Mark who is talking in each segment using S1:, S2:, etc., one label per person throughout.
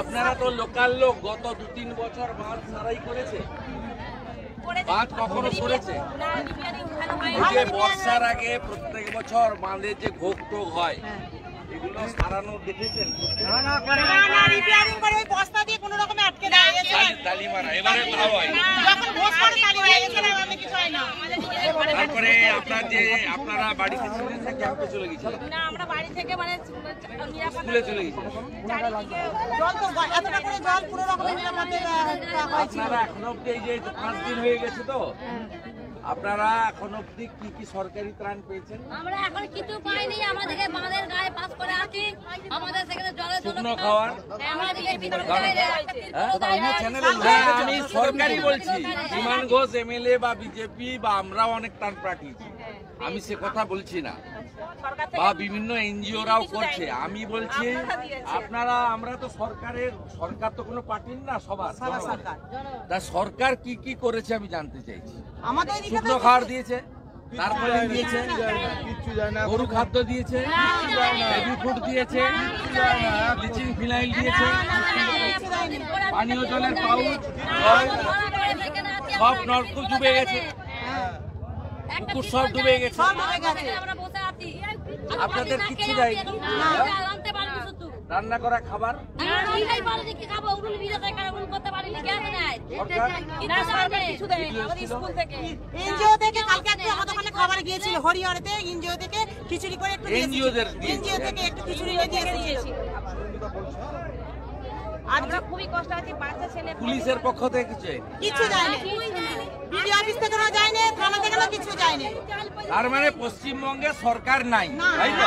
S1: আপনারা তো লোকাল লোক, গত 2-3 বছর বাঁধ সারাই করেছে, বাঁধ কখনো করেছে? এই যে বর্ষার আগে প্রত্যেক বছর বাঁধে যে ঘোগ টোগ হয়, এগুলো সারানো দেখেছেন? এবারে ভাব হয়। তারপরে আপনারা বাড়িতে ছিলেন না ক্যাম্পে চলে গেছিলেন?
S2: না, আমরা বাড়ি থেকে মানে
S1: স্কুলে চলে গেছিলেন। আপনারা এখন অব্দি এই যে 5 দিন হয়ে গেছে তো, আপনারা এখন অব্দি কি কি সরকারি ত্রাণ পেয়েছেন?
S2: আমরা এখন কিছু পাইনি, আমাদেরকে বাঁধের গায়ে পাস করে আছি, আমাদের সেখানে জলে
S1: শুকনো খাওয়ার আমি সরকারি বলছি, বিমান ঘোষ এমএলএ বা বিজেপি বা আমরাও অনেক ত্রাণ পাঠিয়েছি, আমি সে কথা বলছি না, বা বিভিন্ন এনজিওরাও করছে। আমি বলছি আপনারা, আমরা তো সরকার তো কোনো পার্টির না, সবার তা সরকার কি কি করেছে আমি জানতে চাইছি। শুকনো খাবার দিয়েছে, তারপরে দিয়েছে গরু খাদ্য দিয়েছে, বেবি ফুড দিয়েছে, ব্লিচিং ফিনাইল দিয়েছে, পানীয় জলের পাউচ, সব নলকূপ ডুবে গেছে, পুকুর সব ডুবে গেছে, আপনাদের কিচ্ছু দেয়নি। রান্না করা খাবার
S3: খাবার গিয়েছিল হরিহরেতে, এনজিও থেকে খিচুড়ি করে একটু খিচুড়ি দিয়েছি।
S2: আমরা খুবই কষ্ট আছে, বাচ্চা ছেলে।
S1: পুলিশের পক্ষ থেকে কিছু
S3: যায়নি, বিডিও অফিস থেকে যায়নি, থানা থেকে কিছু যায়নি।
S1: তার মানে পশ্চিমবঙ্গে সরকার নাই, তাই তো?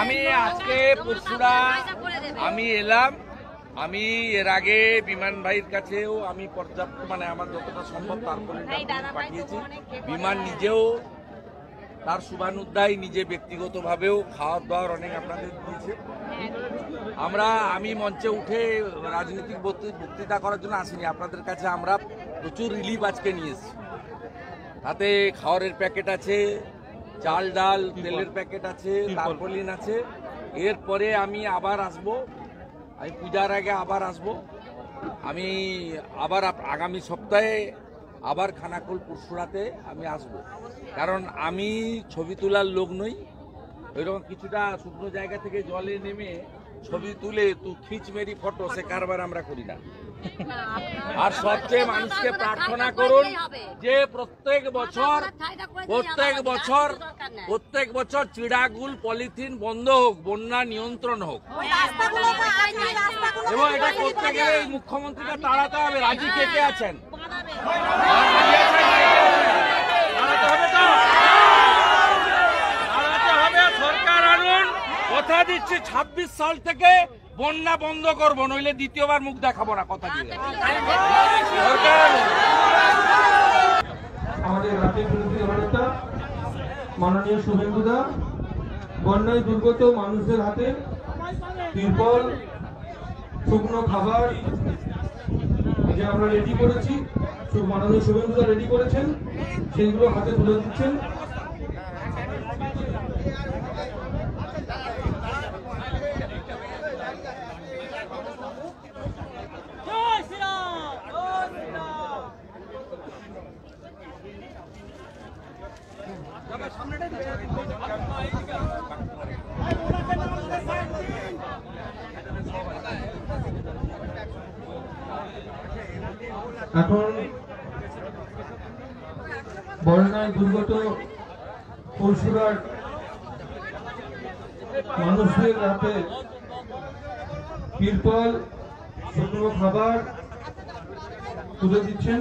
S1: আমি আজকে পরশুরা আমি এলাম, আমি এর আগে বিমান ভাইয়ের কাছেও আমি পর্যাপ্ত মানে আমার যতটা সম্ভব তারপরে পাঠিয়েছি। বিমান নিজেও তার শুভানুধ্যায় নিজে ব্যক্তিগতভাবেও খাওয়ার দাওয়ার অনেক আপনাদের দিয়েছে। আমি মঞ্চে উঠে রাজনৈতিক বক্তৃতা করার জন্য আসিনি, আপনাদের কাছে আমরা প্রচুর রিলিফ আজকে নিয়ে এসেছি। তাতে খাওয়ারের প্যাকেট আছে, চাল ডাল তেলের প্যাকেট আছে, তারপলিন আছে। এরপরে আমি আবার আসব, আমি পূজার আগে আবার আসব, আমি আবার আগামী সপ্তাহে আবার খানাকুল পরশুরাতে আমি আসব। কারণ আমি ছবি তোলার লোক নই, ওইরকম কিছুটা শুকনো জায়গা থেকে জলে নেমে ছবি তুলে খিচ মেরি ফটো সে কারবার আমরা করি না। আর সবচেয়ে মানুষকে প্রার্থনা করুন যে প্রত্যেক বছর চিড়াগুল পলিথিন বন্ধ হোক, বন্যা নিয়ন্ত্রণ হোক, এবং এটা করতে গেলে মুখ্যমন্ত্রীকে তাড়াতে হবে। রাজি কে কে আছেন? সরকার আনুন, কথা দিচ্ছি 26 সাল থেকে বন্যা বন্ধ করবো, নইলে দ্বিতীয়বার মুখ দেখাবো না, কথা দিয়ে।
S4: আমাদের রাজ্যের বিরোধী দলনেতা মাননীয় শুভেন্দুদা বন্যায় দুর্গত মানুষদের হাতে তিরপল, শুকনো খাবার যে আমরা রেডি করেছি, মাননীয় শুভেন্দুদা রেডি করেছেন, সেইগুলো হাতে তুলে দিচ্ছেন। এখন বন্যায় দুর্গত পরশুরার মানুষদের হাতে তিরপল, শুকনো খাবার তুলে দিচ্ছেন।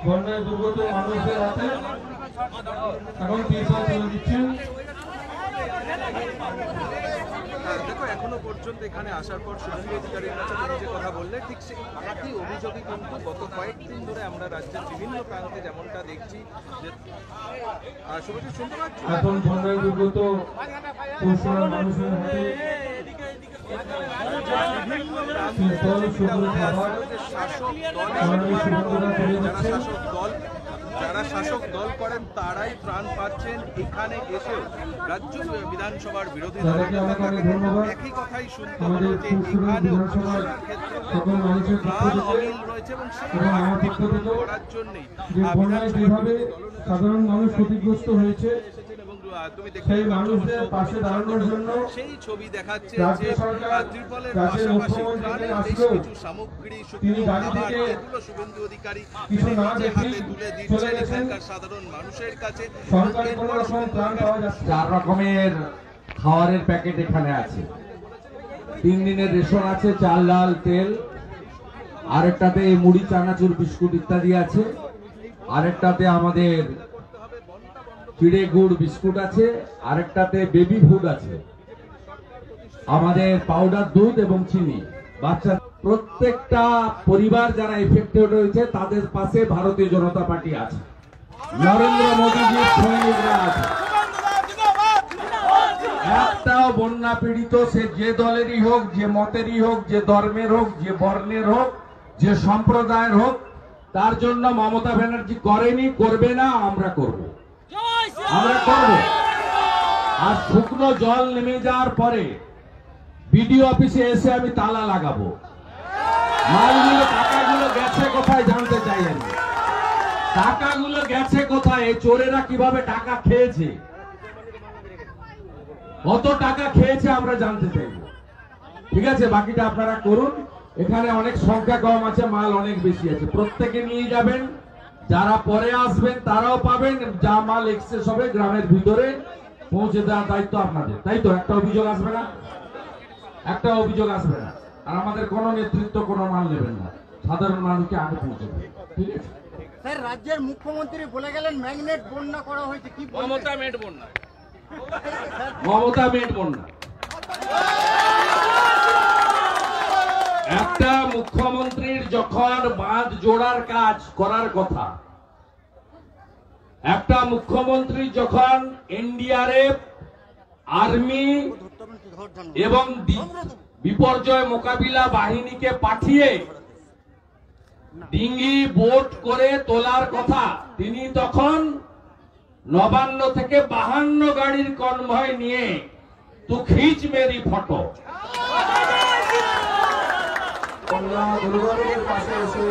S4: বন্যায় দুর্গত মানুষদের হাতে এখন তিরপল তুলে দিচ্ছেন।
S5: দেখো, এখনো পর্যন্ত এখানে আসার পর শুভেন্দু অধিকারীর কাছে তুমি যে কথা বললে, ঠিক সেই একই অভিযোগই কিন্তু গত কয়েকদিন ধরে আমরা রাজ্যের বিভিন্ন প্রান্তে যেমনটা দেখছি যে শুভেন্দু শুনতে পাচ্ছি।
S4: এখন বন্যায় দুর্গত পরশুরার মানুষের হাতে তিরপল, শুকনো খাবার
S5: যারা শাসক দল করেন তারাই ত্রাণ পাচ্ছেন। এখানে এসেও রাজ্য বিধানসভার বিরোধী দলের একই কথাই শুনতে হলো যে এখানেও
S4: সকল মানুষের পক্ষ থেকে
S5: অমিল রয়েছে এবং সেই
S4: এবং আমার পক্ষ থেকে
S5: করার জন্যই
S4: যে বন্যায় যেভাবে সাধারণ মানুষ ক্ষতিগ্রস্ত হয়েছে
S5: তুমি
S4: সেই মানুষদের পাশে দাঁড়ানোর জন্য
S5: সেই ছবি দেখাচ্ছে
S4: রাজ্য
S5: যে
S4: সরকার
S5: ত্রিপলের
S4: রাজ্যের
S5: পাশাপাশি
S4: মুখ্যমন্ত্রীকে
S5: বেশ
S4: আসলেও
S5: কিছু সামগ্রী
S4: তিনি
S5: শুকনো
S4: গাড়ি
S5: খাবার
S4: থেকে
S5: এগুলো শুভেন্দু অধিকারী
S4: কিছু না
S5: নিজে
S4: দেখেই
S5: হাতে তুলে
S4: চলে
S5: দিচ্ছেন
S4: গেছেন।
S5: এখানকার সাধারণ মানুষের কাছে।
S4: সরকারি কোনো রকম ত্রাণ পাওয়া যাচ্ছে না।
S6: 4 রকমের খাবারের প্যাকেট এখানে আছে। 3 দিনের রেশন আছে, চাল ডাল তেল, আরেকটাতে মুড়ি চানাচুর বিস্কুট ইত্যাদি আছে, আরেকটাতে আমাদের চিড়ে গুড় বিস্কুট আছে, আরেকটাতে বেবি ফুড আছে, আমাদের পাউডার দুধ এবং চিনি। বাচ্চা প্রত্যেকটা পরিবার যারা এফেক্টেড হয়েছে তাদের পাশে ভারতীয় জনতা পার্টি আছে, নরেন্দ্র মোদীজির সৈনিকরা আছে। একটাও বন্যা পীড়িত সে যে দলেরই হোক, যে মতেরই হোক, যে ধর্মের হোক, যে বর্ণের হোক, যে সম্প্রদায়ের হোক, তার জন্য মমতা ব্যানার্জি করেনি, করবে না, আমরা করব, আমরা করব। আর শুকনো জল নেমে যাওয়ার পরে বিডিও অফিসে এসে আমি তালা লাগাবো। মালগুলো টাকাগুলো গেছে কোথায় জানতে চাই আমি, টাকাগুলো গেছে কোথায়, এই চোরেরা কিভাবে টাকা খেয়েছে, কত টাকা খেয়েছে আমরা জানতে চাইব। ঠিক আছে, বাকিটা আপনারা করুন। এখানে অনেক সংখ্যা কম আছে, মাল অনেক বেশি আছে, প্রত্যেকে নিয়ে যাবেন। যারা পরে আসবেন তারাও পাবেন, যা মাল এক্সেস হবে গ্রামের ভিতরে পৌঁছে দেওয়ার দায়িত্ব আপনাদের। তাই তো? একটা অভিযোগ আসবে না, একটা অভিযোগ আসবে না। আর আমাদের কোনো নেতৃত্ব কোনো মাল নেবেন না, সাধারণ মানুষকে আগে পৌঁছে দেবেন। ঠিক আছে
S7: স্যার, রাজ্যের মুখ্যমন্ত্রী বলে গেলেন ম্যাগনেট বন্যা করা হয়েছে, কি
S1: মমতা মেট বন্যা,
S6: মমতা মেট বন্যা। একটা মুখ্যমন্ত্রীর যখন বাঁধ জোড়ার কাজ করার কথা, একটা মুখ্যমন্ত্রী যখন এনডিআরএফ, আর্মি এবং বিপর্যয় মোকাবিলা বাহিনীকে পাঠিয়ে ডিঙ্গি বোট করে তোলার কথা, তিনি তখন 59 থেকে 52 গাড়ির কনভয় নিয়ে তু খিচ মেরি ফটো
S4: বন্যা দুর্গতের পাশে এসে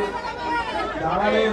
S4: দাঁড়ালেন